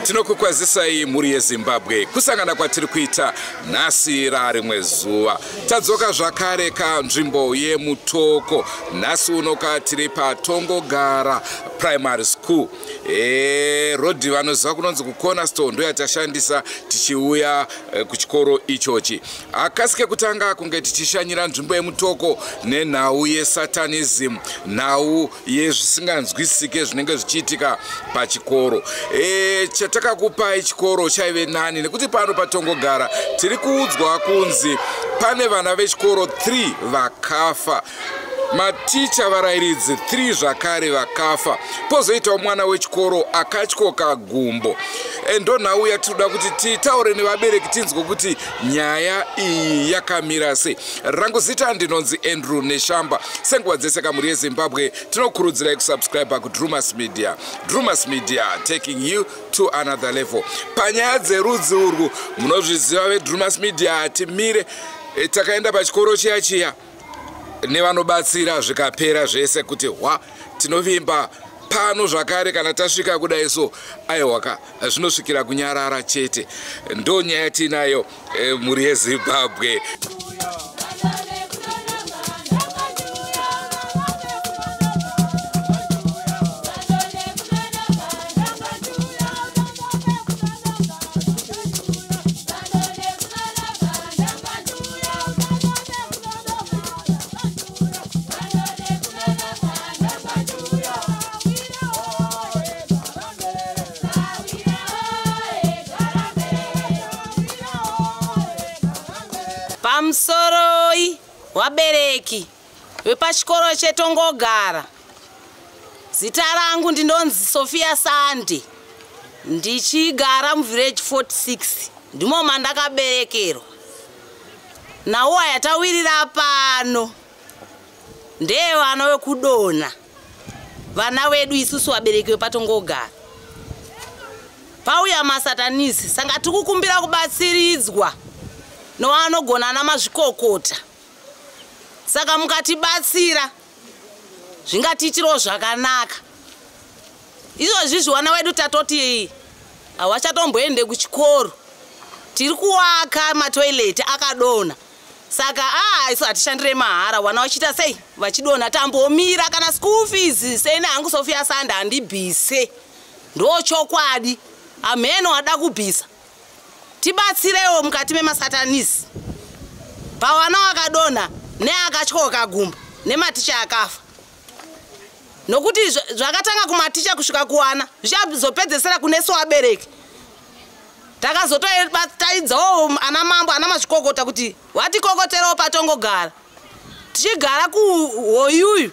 Tinokukwazisai muri yeZimbabwe kusangana kwatiri kuita nhasi rarimwe zuva. Tadzoka zvakare kanzvimbo yeMutoko. Nhasi uno tiri paTongogara Primary School. Rodhi vanoziva kunonzi kuCornerstone ndo yatashandisa tichiuya kuchikoro ichochi. Akasike kutanga kunge tichishanyira nzvimbo yeMutoko nenhau yeSatanism, nhau yezvisinganzwisike zvinenge zvichiitika pachikoro. Chatakakupai chikoro chaive nani nekuti pano paTongogara tiri kuudzwa kunzi pane vana vechikoro 3 vakafa. Maticha varairidzi 3 zvakare vakafa. Pozoitawo mwana wechikoro akatyoka gumbo. Ndo nhau yatinoda kuti titaure nevabereki tinzwe kuti nyaya iyi yakamira sei. Rangu zita ndinonzi Andrew Neshamba. Senguva dzese kamuri yeZimbabwe tinokurudzirai kusubscribe kuDrumas Media. Drumas Media taking you to another level. Panyaya dzerudzi urwu munozviziva veDrumas Media timire takaenda pachikoro chiya nevanobatsira zvikapera zvese kuti tinovimba pano zvakare kana tasvika kudai so aiwaka zvinosvikira kunyarara chete. Ndo nyaya tinayo muri yeZimbabwe. Pamsoroi wabereki wepachikoro cheTongogara. Zita rangu ndinonzi Sophia Sande. Ndichigara muVillage 46. Ndimo mandakaberekerwa. Nauwa yatawirira pano ndeye vana vekudona. Vana vedu isusu vabereki vepaTongogara. Pauya masatanisi sanga tikukumbira kubatsiridzwa novanogona namazvikokota. Saka mukatibatsira zvingatiitirawo zvakanaka. Izvozvi vana vedu tatoti havachatomboende kuchikoro. Tiri kuwaka matoileti akadona. Saka isu hatishandire mahara. Vana vachiita sei vachidona tambomira kana school fees sei nangu Sophia Sande handibvise. Ndo chokwadi. Ameno wada kubvisa. Tibatsirewo mukati memasatanisi. Pavana vakadona neakatyoka gumbo nematicha akafa. Nokuti zvakatanga kumaticha kusvika kuwana zvichazopedzesera kunesu vabereki. Takazototaidzawo ana mambo ana mazvikokota kuti vatikokoterawo paTongogara. Tichigara kuhoyuyu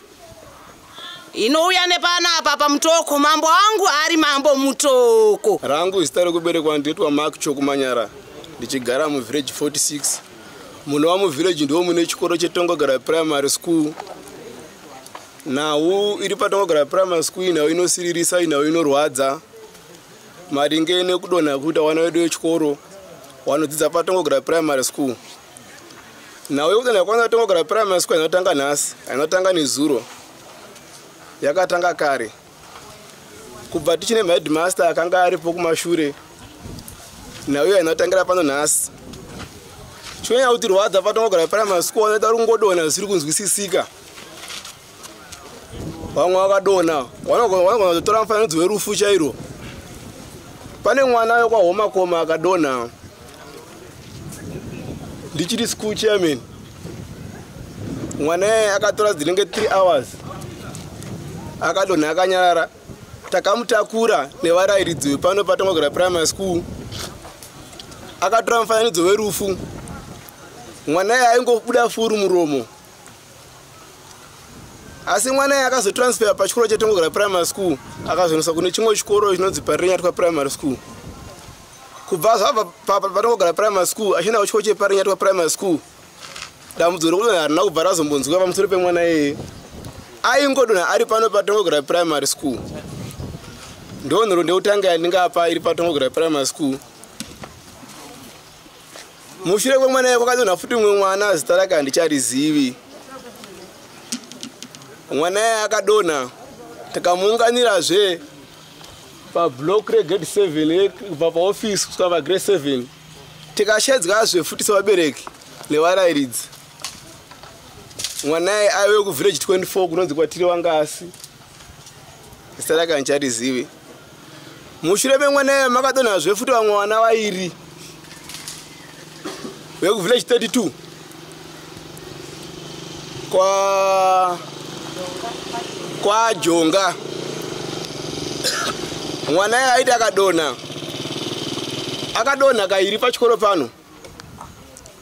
inouya nepanapa paMutoko. Mambo wangu ari mambo Mutoko. Rangu zita rekuberekwa nditwa Mark Chokumanyara. Ndichigara muVillage 46. Muno wa muVillage ndiwo mune chikoro cheTongogara Primary School. Nhau iri paTongogara Primary School inawo inosiririsa inawo inorwadza. Maringe nekudonha kuita vana vedu vechikoro vanodzidza paTongogara Primary School. Nhau yekudonha kwanza Tongogara Primary School inotanga nhasi, inotanga nezuro. Yakatanga kare. Kubva tichine headmaster akanga aripo kumashure. Nauyo inotangira pano nhasi. Chonya kuti rwadza paTongogara Primary School anoita rungodona zvisiri kunzwisisika. Vamwe vakadona, vanogona kutora mufananidzo werufu chairo. Pane mwana wekwaHoma Koma akadona. Ndichiri school chairman. Mwana akatora dzinenge 3 hours. Akadona akanyarara. Takamutakura nevarairidzi pano paTongogara Primary School. Akatora mufananidzo werufu. Mwana aingobuda furu muromo. Asi mwana akazotransfer pachikoro cheTongogara Primary School akazonosa kune chimwe chikoro chinonzi Parinyatwa Primary School. Kubva zvabva paTongogara Primary School achina kuchikoro cheParinyatwa Primary School. Dambudziko rokudonha harina kubva razombonzwika pamusoro pemwana iyeye. Aingodonha ari pano paTongogara Primary School. Ndo nhoro ndeutanga yandingapa iri paTongogara Primary School. Mushure kwemwana iyeye kwakadonha futi mumwe mwana zita rake handicharizivi. Mwana iyeye akadonha takamuunganirazve pablock regrade 7 kubva paofisi kusvika pagrade 7 tikashedzwa zvefutisa vabereki nevarairidzi. Mwana aive kuvillage 24 kunonzi kwatiri Wangasi. Zita rake handicharizivi. Mushure memwana makadonhazve futi vamwe vana vairi vekuvillage 32 kwa Jonga. Mwana aiti akadonha kairi pachikoro pano,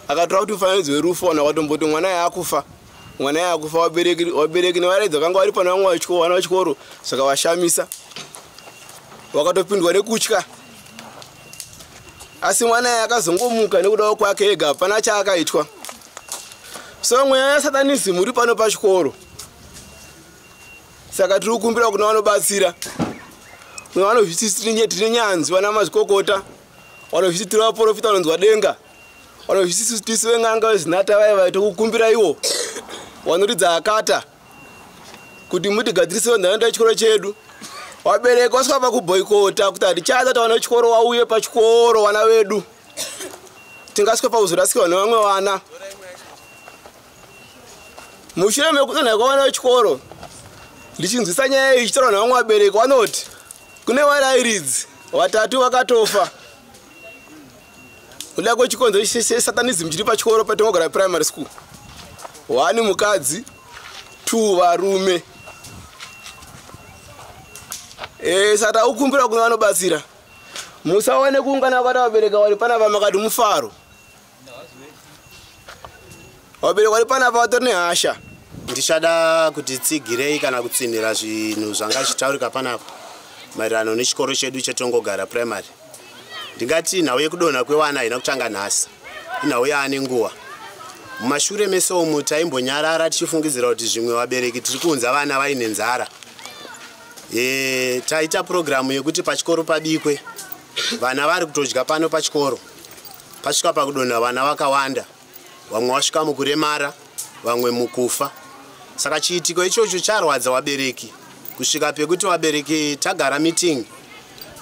akatora kuti ufananidzo werufu wana watomboti mwana yakufa. Mwana yakufa wabereki nevaraidzi vakanga vari pano vana vachikoro saka vashamisa wakatopindwa nekutya. Asi mwana akazongomuka nekudawo kwake ega hapana chaakaitwa. So mweya yasatanism uri pano pachikoro. Saka tiri kukumbira kuna vanobatsira, kuna vanovhisisitiri tine nyanzvi vana mazvikokota, vanovhisitiri vaprofita vanonzwa denga, vanovhisisitisi veng'anga vezinata vaiva tokukumbira ivo vanoridza akata kuti mutigadzirise nharaunda yechikoro chedu. Vabereki vasvika pakubhoikota kuti hatichada kuti vana vechikoro vauye pachikoro vana vedu, tingasvika pakuzorasikirwa nevamwe vana. Mushure mekudonha kwavana vechikoro ndichinzwisa nyaya iyi ichitaurwa nevamwe vabereki vanoti kune varairidzi 3 vakatofa kuda kwechikonzo chesatanism chiri pachikoro paTongogara Primary School. 1 mukadzi, 2 varume. Saka ukumbira kuna vanobatsira musaone kuungana vana vabereka vari panapa makati mufaro. Vabereki vari panapa vatori nehasha. Ndichada kuti tsigirei kana kutsinhira zvinhu zvanga zvichitaurika panapa maererano nechikoro chedu cheTongogara Primary. Ndingati nhau yekudonha kwevana haina kutanga nhasi, inhau yaane nguva. Mumashure mese umu taimbonyarara tichifungidzira kuti zvimwe vabereki tiri kuunza vana vaine nzara. Taita programu yekuti pachikoro pabikwe, vana vari kutodya pano pachikoro. Pasvika pakudonha vana vakawanda, vamwe vasvika mukuremara, vamwe mukufa. Saka chiitiko ichocho charwadza vabereki kusvika pekuti vabereki tagara meeting,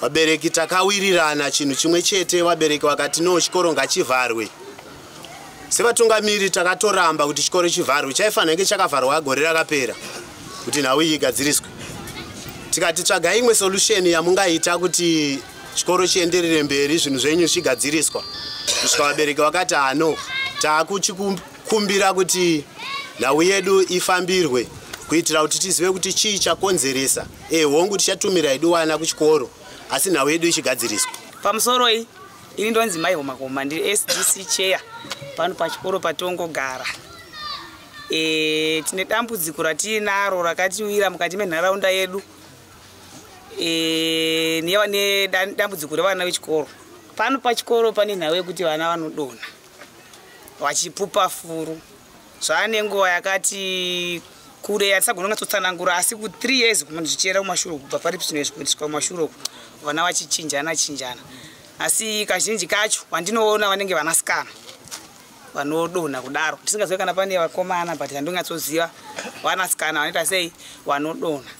vabereki takawirirana chinhu chimwe chete. Vabereki vakati no, chikoro ngachivharwe. Sevatungamiri takatoramba kuti chikoro chivharwe, chaifanira kunge chakavharwa gore rakapera kuti nhau iyi igadziriswe. Tikati tsvagai imwe solution yamungaita kuti chikoro chienderere mberi, zvinhu zvenyu zvigadziriswa. Kusvika vabereki vakati no, taakuchikumbira kuti nhau yedu ifambirwe kuitira kuti tizive kuti chii chakonzeresa. Hongu tichatumira hedu vana kuchikoro asi nhau yedu ichigadziriswa. Pamusoro iyi ini ndonzi Mai Homakoma, ndiri SDC chair pano pachikoro paTongogara. Tine dambudziko ratinaro rakatiwira mukati menharaunda yedu nedambudziko revana vechikoro. Pano pachikoro pane nhau yekuti vana vanodonha vachipupa furu. Zvaane nguva yakati kure yatisagona kunyatsotsanangura, asi ku 3 years zvichienda kumashure, kubva paripsonesi kuendeswa kumashure vana vachichinjana. Asi kazhinji kacho vandinoona vanenge vanasikana vanodonha kudaro. Tisingazivi kana pane vakomana, but handinganyatsoziva vanasikana vanoita sei vanodonha.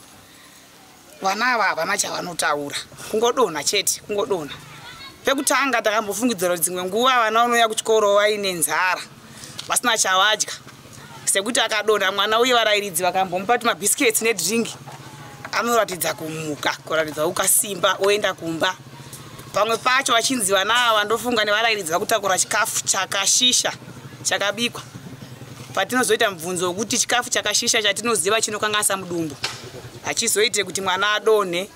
Vana ava havana chavanotaura, kungodonha chete, kungodonha. Pekutanga takambofungidzira kuti dzimwe nguva vana vanouya kuchikoro vaine nzara, vasina chavadya, sekuti akadonha mwana uye varairidzi vakambomupa mabhisiketsi nedringi, anoratidza kumuka, kuratidza ukasimba oenda kumba. Pamwe pacho vachinzi vana ava ndofunga nevarairidzi vakutakura chikafu chakashisha chakabikwa. Patinozoita mubvunzo wekuti chikafu chakashisha chatinoziva chinokanganisa mudumbu hachizoite kuti mwana adonhe,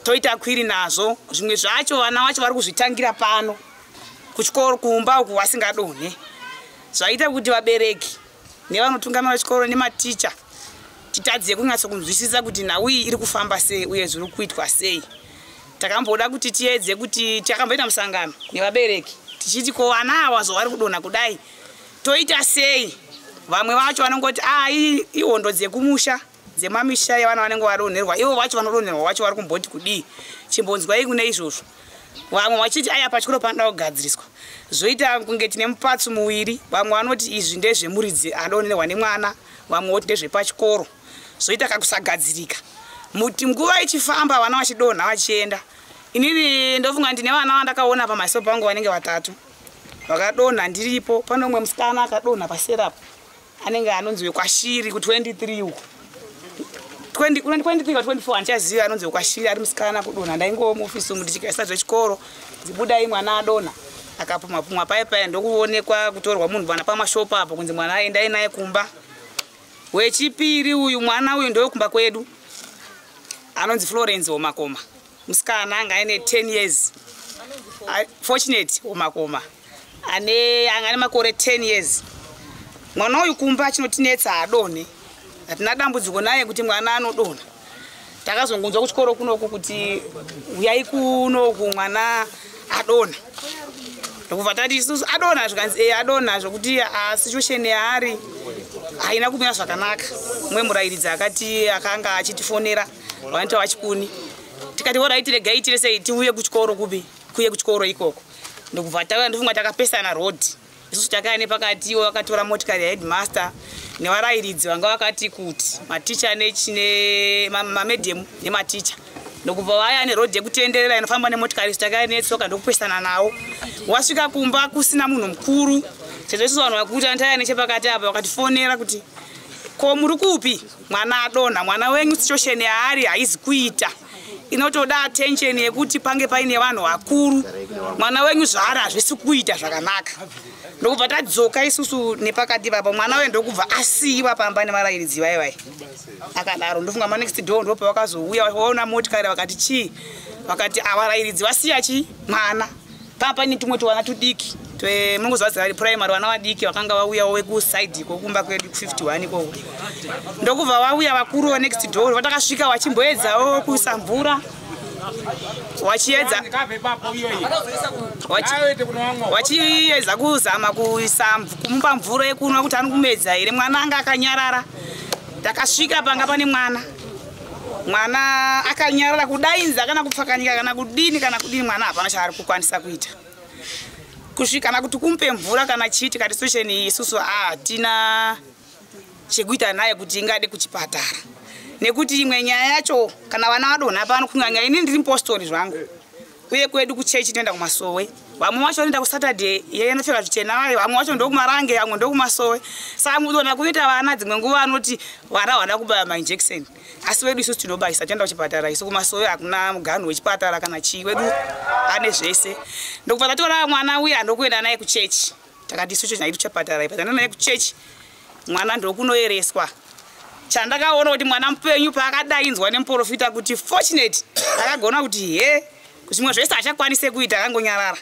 toita kwiri nazvo. Zvimwe zvacho vana vacho vari kuzvitangira pano kuchikoro kumba uku vasingadonhe. Zvaita kuti vabereki nevanotungamira chikoro nematicha titadze kunyatsokunzwisisa kuti nhau iyi iri kufamba sei uye zviri kuitwa sei. Takamboda kuti tiedze kuti takamboita musangano nevabereki tichiti ko vana ava zvavari kudonha kudai toita sei. Vamwe vacho vanongoti ihondo dzekumusha dzemamisha yevana vanenge vadonherwa, ivo vacho vanodonherwa vacho vari kumboti kudii, chimbonzwai kune izvozvo. Vamwe vachiti pachikoro panoda kugadziriswa. Zvoita kunge tine mupatso muviri, vamwe vanoti izvi ndezvemuridzi adonherwa nemwana, vamwe voti ndezvepachikoro. Zvoita kakusagadzirika. muti nguva ichifamba vana vachidonha vachienda. Inini ndofunga ndine vana vandakaona pamaso pangu vanenge vatatu vakadonha ndiripo. Pane umwe musikana akadonha paserapo anenge anonzi wekwashiri ku23 uko 23 ka 24 anchaziva anonzi wekwashiri ari musikana kudonha. Ndaingowo muofisi umu ndichikaisa zvechikoro dzibudai mwana adonha akapumwa paipai ndokuonekwa kutorwa munhu bwana pamashopu apo kunzi mwana aendai naye kumba. Wechipiri uyu mwana uyu ndowekumba kwedu anonzi Florence Womakoma, musikana anga aine 10 years. Fortunate Womakoma ane makore 10 years. Mwana uyu kumba chinotinetsa adonhe. Hatina dambudziko naye kuti mwana anodonha. Takazongonzwa kuchikoro kunoku kuti uyai kunoku mwana adonha. Ndokubva tati isusu adonha zvikanzi adonha zvokuti situation yaari haina kumira zvakanaka. Mumwe murairidzi akanga achitifonera vanoti vachikuni. Tikati alright regai tire sei tiuye kuchikoro kuye kuchikoro ikoko. Ndokubva ndofunga takapesana road. Isusu takaene pakati wakatora motikari ya headmaster nevarairidzi vanga vakati kuti maticha nechine mamedium nematicha. Ndokubva vaya neroad yekutenderera inofamba nemotikari takaene tsoka ndokupesana nawo. Wasvika kumba kusina munhu mukuru. Sezvo isusu vanhu vakuti antaya nechepakati apa vakatifonera kuti ko muri kupi mwana adonha, mwana wenyu situation yaari haizi kuita. Inotoda attention yekuti pange paine vanhu vakuru. Mwana wenyu zvaari hazvisi kuita zvakanaka. Ndokubva tadzoka isusu nepakati papa mwana wedu ndokubva asiiwa pamba nevarairidzi vai. Akadaro ndofunga next door ndopa vakazouya vaona motikari vakati chii? Vakati avarairidzi vasiya chi mwana. Papa ni tumwe twana tudiki. Mungozvazira primary vana vadiki vakanga vauya wekuside kokumba kwedu 51 iko. Ndokubva vauya vakuru wa next door vatakasvika vachimboedzawo kuisa mvura. Wachiedza wachiedza kuzama kumupa mvura yekunwa kuti ari kumedza here. Mwana anga akanyarara. Takasvika panga pane mwana akanyarara kudainza kana kupfakanyika kana kudini mwana hapana chaari kukwanisa kuita. Kusvika kana kuti kumpe mvura kana chiti kati situation iyi isusu hatina chekuita naye kuti ingade kuchipatara. Nekuti imwe nyaya yacho kana vana vadonha pano kunyanya ini ndiri postori zvangu. Uye kwedu kuchechi tinoenda kumasowe. Vamwe vacho vanoenda kuSaturday yenofika zvichena vayo, vamwe vacho ndokumarange, vamwe ndokumasowe. Saka mudona kuita vana dzimwe nguva vanoti vana vada kubaya mainjection. Asi wedu isusu tinobayisa tienda kuchipatara. Isu kumasowe hakuna muganhu wechipatara kana chii, wedu ane zvese. Ndokubva tatora mwana uya ndokuenda naye kuchechi. Takati isusu chaitu chipatara ipatana naye kuchechi. Mwana ndokunoereswa. Chandakaona kuti mwana mupenyu paakadainzwa nemuprofita kuti fortunate akagona kuti zvimwe zvese achakwanise kuita akangonyarara.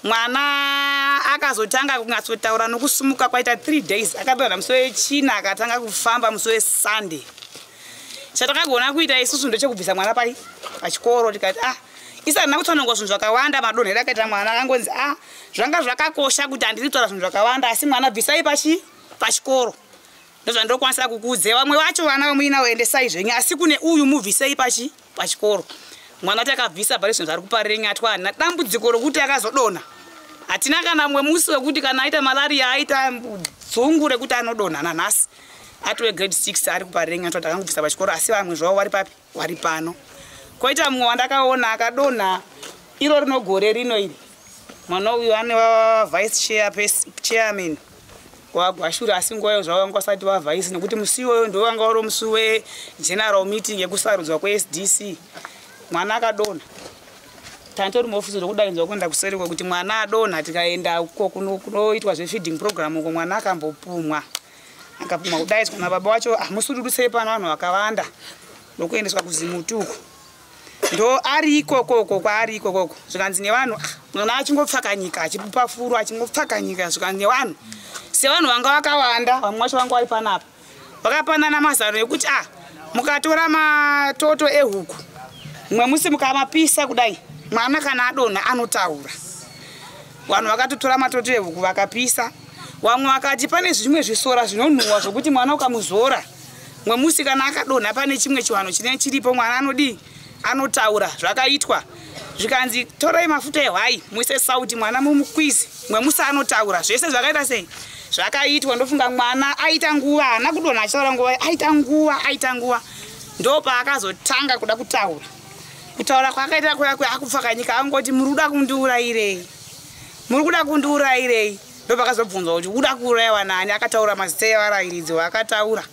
Mwana akazotanga kungatsotaura nokusumuka kwaita 3 days akapera musi wechina akatanga kufamba musi weSunday. Chatakagona kuita isusu ndechekubvisa mwana pachikoro tikati isana kutsanongo zvinhu zvakawanda madonhero akaita mwana akangonzi zvanga zvakakosha kuti handiri kutaura zvinhu zvakawanda asi mwana bvisai pachikoro. Ndozvandokwanisa kukuudza vamwe vacho vana vamuina uendesai zvenyu asi kune uyu mubvisei pachikoro. Mwana takabvisa pari zvinhu zvari kuparira nyatwa hana dambudziko rokuti akazodonha. Hatina kana mumwe musi wekuti kana aita malaria aita dzungu rekuti anodonha nanhasi. Ati wegrade 6 ari kuparira nyatwa takangobvisa pachikoro asi vamwe zvavo vari papi? Vari pano. Koita mumwe wandakaona akadonha iro rinogore rino iri. Mwana uyu ane vice chairman wagwashura asi nguva zvavo vanga vasati vavhaisi nekuti musi iwoyo ndo wanga uri musi wegeneral meeting yekusarudzwa kweSDC. Mwana akadonha. Tantori muofisi rokudainzwa kuenda kuseri kwekuti mwana adonha tikaenda uko kunoitwa zvefeeding program uko mwana akambopumwa. Akapumwa kudaidzwa nababa wacho musurudusei pano vanhu vakawanda ndokuendeswa kuzimutuko. Ndo ari ikoko kwaari ikoko. Zvikanzi nevanhu mwana achingopfakanyika achipupa furu achingopfakanyika zvikanzi nevanhu sevanhu vanga vakawanda vamwe vacho vanga vari panapa. Vakapanana mazano ekuti mukatora matoto ehuku mumwe musi mukamapisa kudai mwana kana adonha anotaura. Vanhu vakatotora matoto ehuku vakapisa. Vamwe vakati pane zvimwe zvisora zvinonhuhwa zvokuti mwana ukamuzora mumwe musi kana akadonha pane chimwe chiwanho chine chiripo mwana anodii anotaura. Zvakaitwa zvikanzi torai mafuta ehwai muise sauti mwana mumukwizi mumwe musi anotaura. Zvese zvakaita sei? Zvakaitwa. Ndofunga mwana aita nguva hana kudonha achitaura nguva aita nguva. ndo paakazotanga kuda kutaura kwakaita kuya akupfakanyika angoti muri kuda kundiurayirei, muri kuda kundiurayirei. Ndo pakazobvunzwa kuti uda kuurayiwa nani, akataura mazita evarairidzi vakataura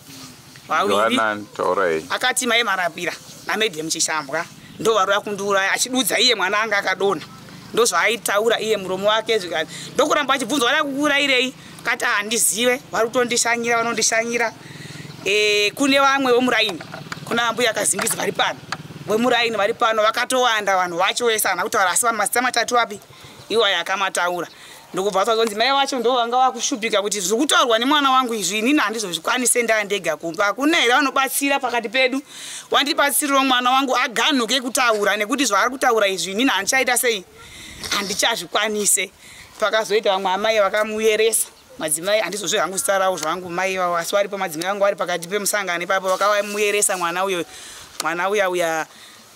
vaviri, akati mai Marapira naMedhem Chishambwa ndo varoda kundiuraya, achidudza iye mwana anga akadonha, ndo zvaaitaura iye muromo wake. Ndokuramba achibvunzwa vada kuurayirei, akati handizive, vari kutondishanyira, vanondishanyira. Kune vamwe vomuraini, kuna ambuya akazingidzi vari pano vemuraini vari pano vakatowanda vanhu vacho vese hana kutaura, asi mazita matatu api iwayo akamataura. Ndokubva zvazonzi mai vacho ndo vanga vakushupika kuti zviri kutaurwa nemwana wangu izvi inini handizozvikwanise ndandega kumba. Hakuna here vanobatsira pakati pedu, wandibatsirirawo mwana wangu aganhuke kutaura, nekuti zvaari kutaura izvi inini handichaita sei, handichazvikwanise. Pakazoita vamwe amai vakamuyeresa, madzimai handizozve hangu zita ravo zvangu mai vavo, asi varipo madzimai vangu vari pakati pemusangano ipapo vakamuyeresa mwana uyo. Mwana uya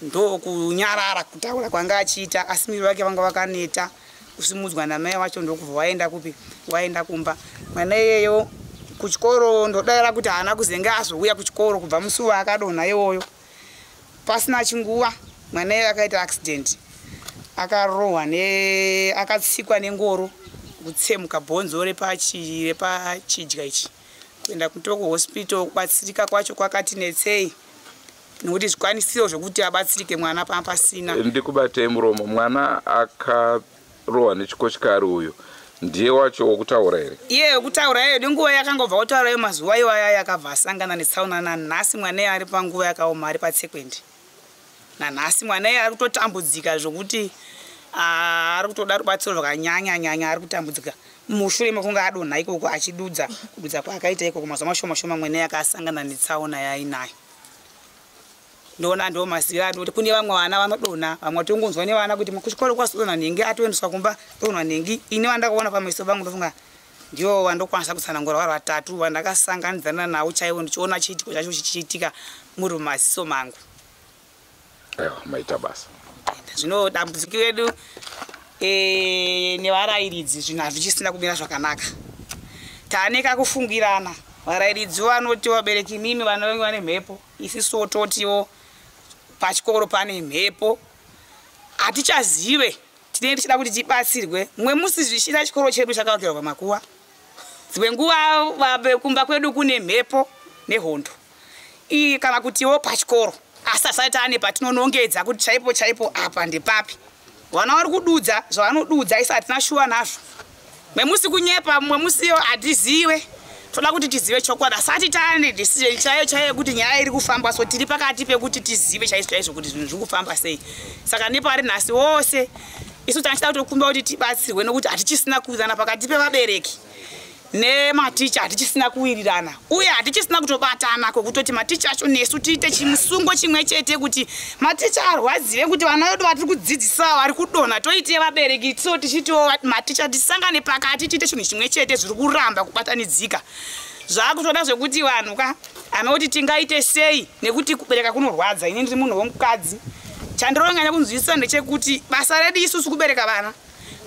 ndo kunyarara kutaura kwanga achiita, asi miri wake vanga vakaneta kusimudzwa namai wacho. Ndokubva waenda kupi, waenda kumba. Mwana iyeyo kuchikoro ndodayira kuti haana kuzenge azouya kuchikoro kubva musi waakadonha iwoyo. Pasina chinguva mwana iyeyo akaita accident, akarohwa akatsikwa nengoro kutsemuka bhonzo repachidya ichi. Kuenda kutoko hospital, kubatsirika kwacho kwakati netsei, nokuti zvikwanisiro zvokuti abatsirike mwana pasina. Ndikubatei muromo, mwana akarohwa nechikochikari uyo ndiye wacho wokutaura here? Iye wokutaura iyeyo nenguva yakangobva kutaura iyo mazuva iwaya yakabva asangana netsaona. Nanhasi mwana iye ari panguva yakaoma, ari patsekwendi. Nanhasi mwana iye ari kutotambudzika zvokuti ari kutoda rubatsiro rwakanyanya, ari kutambudzika mushure mekunge adonha ikoko achidudza kwaakaita ikoko mazuva mashoma mwana iye akasangana netsaona yainayo. Ndona ndo mazira kuti kune vamwe vana vanodonha, vamwe tongonzwa nevana kuti kuchikoro kwasodonha nhengi atoendeswa kumba donha nhengi. Ini vandakaona pameso pangu ndofunga ndiwo vandokwanisa kutsanangura vari vatatu vandakasanganidzana navo chaivo, ndichiona chiitiko chacho chichiitika muri mumaziso mangu. Aiwa, maita basa. Zvino dambudziko redu nevarairidzi zvinhu hazvichisina kumira zvakanaka. Taane kakufungirana, varairidzi vanoti vabereki mimi vana venyu vane mhepo, isisu totiwo pachikoro pane mhepo. Hatichazive, tinenge tichida kuti tibatsirwe. Mumwe musi zvichida chikoro chedu chakavakirwa pamakuva, dzimwe nguva kumba kwedu kune mhepo nehondo. Kana kutiwo pachikoro asi asati ane patinonongedza kuti chaipo apa ndepapi. Vana vari kududza zvavanodudza isi hatina shuwa nazvo. Mumwe musi kunyepa, mumwe musiyo hatizive. Toda kuti tizive chokwadi, asati taane decision chaiyo kuti nyaya iri kufamba, so tiri pakati pekuti tizive chaizvo kuti zvinhu zviri kufamba sei. Saka nepari nhasi wose isu tanchida kutokumba kuti tibatsirwe, nokuti hatichisina kuwirirana pakati pevabereki nematicha, hatichisina kuwirirana uye hatichisina kutobatana kwekutoti maticha acho nesu tiite chimusungo chimwe chete kuti maticha arwadziwe kuti vana vedu vatiri kudzidzisa vari kudonha toite vabereki tiso tichitiwo maticha tisangane pakati tiite chinhu chimwe chete zviri kuramba kubatanidzika. Zvaakutoda zvekuti vanhu kuti tingaite sei, nekuti kubereka kunorwadza. Ini ndiri munhu womukadzi, chandironganya kunzwisisa ndechekuti basa redu isusu kubereka vana.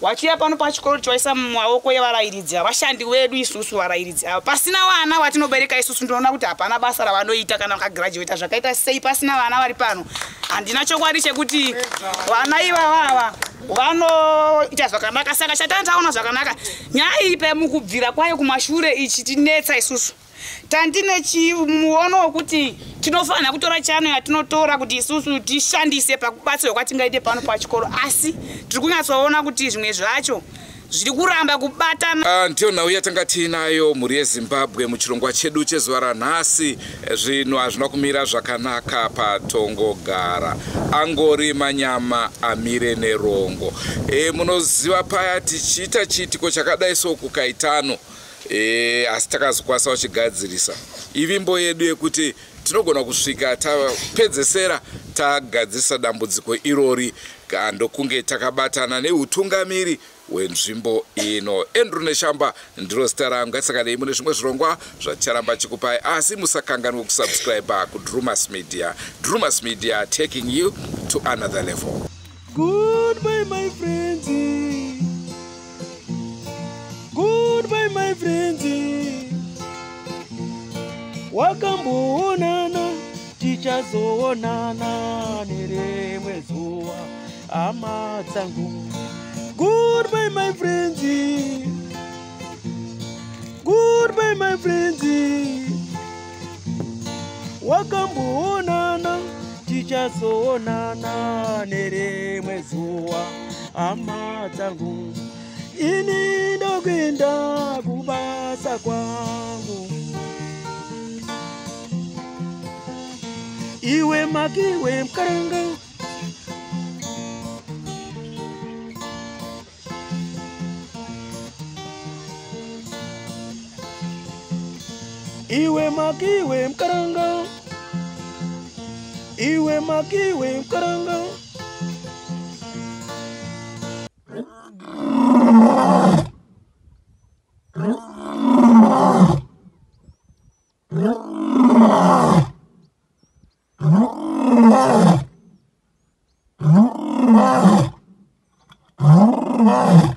Wachiya pano pachikoro choisa mumaoko yevarairidzi, vashandi vedu isusu varairidzi ava. Pasina vana vatinobereka isusu ndinoona kuti hapana basa ravanoita kana vakagraduata zvakaita sei pasina vana vari pano. Handina chokwadi chekuti vana ivavava vanoita zvakanaka. Saka chatataona zvakanaka, nyaya iyi pemukubvira kwayo kumashure ichi tinetsa isusu. Tandine chimuono wekuti tinofanira kutora chano yatinotora kuti isusu tishandise pakubatsirwa kwatingaite pano pachikoro, asi tiri kunyatsoona kuti zvimwe zvacho zviri kuramba kubatana. Ndiyo nhau yatanga tiinayo mhuri yeZimbabwe muchirongwa chedu chezuva ranhasi. Zvinhu hazvina kumira zvakanaka paTongogara, angori manyama amire nerongo. Munoziva paya tichiita chiitiko chakadai sokukaitano, asi takazokwanisa kuchigadzirisa ivimbo yedu yekuti tinogona kusvika tapedzesera tagadzirisa dambudziko irori ndokunge takabatana neutungamiri wenzvimbo ino. Andrew Neshamba ndiro zita rangu. Saka dei mune zvimwe zvirongwa zvacharamba chikupai, asi musakanganwe kusubscribe kuDrumas Media. Drumas Media, taking you to another level. Goodbye my friends, goodbye my friends, wakamboonana tichazoonana nerimwe zuva hama dzangu. Goodbye my friends, goodbye my friends. Wakamboonana tichazoonana nerimwe zuva hama dzangu. Ini ndokwenda kubasa kwangu. Iwe makiwe mkaranga, iwe makiwe mkaranga, iwe makiwe mkaranga. Oh,